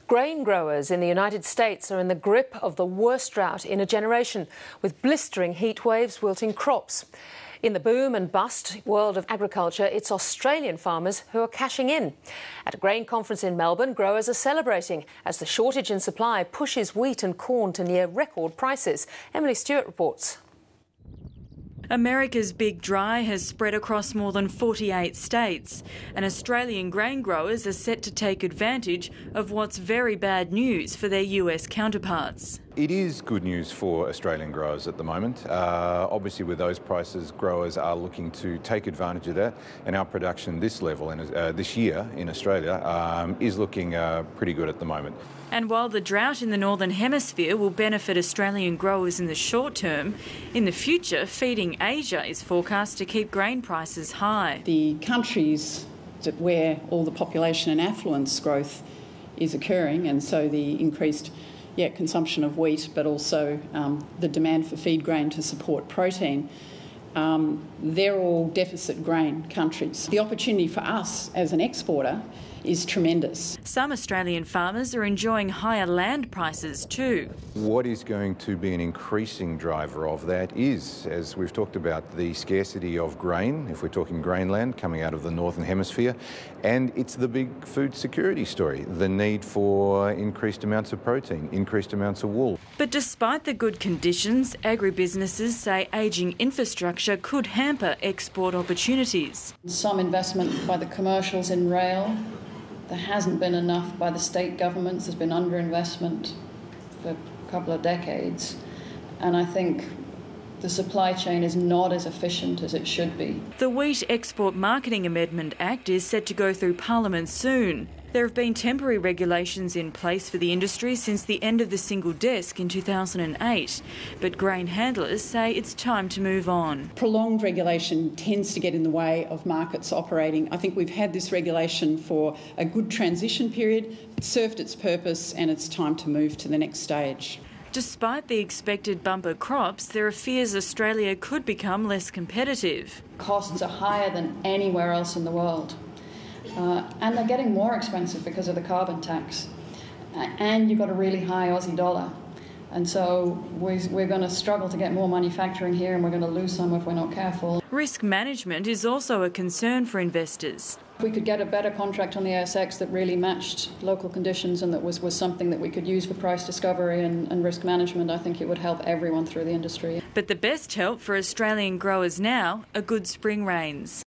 Grain growers in the United States are in the grip of the worst drought in a generation, with blistering heat waves wilting crops. In the boom and bust world of agriculture, it's Australian farmers who are cashing in. At a grain conference in Melbourne, growers are celebrating as the shortage in supply pushes wheat and corn to near record prices. Emily Stewart reports. America's big dry has spread across more than 48 states, and Australian grain growers are set to take advantage of what's very bad news for their US counterparts. It is good news for Australian growers at the moment. Obviously, with those prices, growers are looking to take advantage of that, and our production this year in Australia is looking pretty good at the moment. And while the drought in the Northern Hemisphere will benefit Australian growers in the short term, in the future, feeding Asia is forecast to keep grain prices high. The countries where all the population and affluence growth is occurring, and so the increased consumption of wheat, but also the demand for feed grain to support protein, they're all deficit grain countries. The opportunity for us as an exporter is tremendous. Some Australian farmers are enjoying higher land prices too. What is going to be an increasing driver of that is, as we've talked about, the scarcity of grain, if we're talking grainland coming out of the Northern Hemisphere, and it's the big food security story, the need for increased amounts of protein, increased amounts of wool. But despite the good conditions, agribusinesses say ageing infrastructure could hamper export opportunities. Some investment by the commercials in rail. There hasn't been enough by the state governments. There's been underinvestment for a couple of decades. And I think the supply chain is not as efficient as it should be. The Wheat Export Marketing Amendment Act is set to go through Parliament soon. There have been temporary regulations in place for the industry since the end of the single desk in 2008, but grain handlers say it's time to move on. Prolonged regulation tends to get in the way of markets operating. I think we've had this regulation for a good transition period. It served its purpose and it's time to move to the next stage. Despite the expected bumper crops, there are fears Australia could become less competitive. Costs are higher than anywhere else in the world. And they're getting more expensive because of the carbon tax. And you've got a really high Aussie dollar. And so we're going to struggle to get more manufacturing here, and we're going to lose some if we're not careful. Risk management is also a concern for investors. If we could get a better contract on the ASX that really matched local conditions and that was something that we could use for price discovery and risk management, I think it would help everyone through the industry. But the best help for Australian growers now are good spring rains.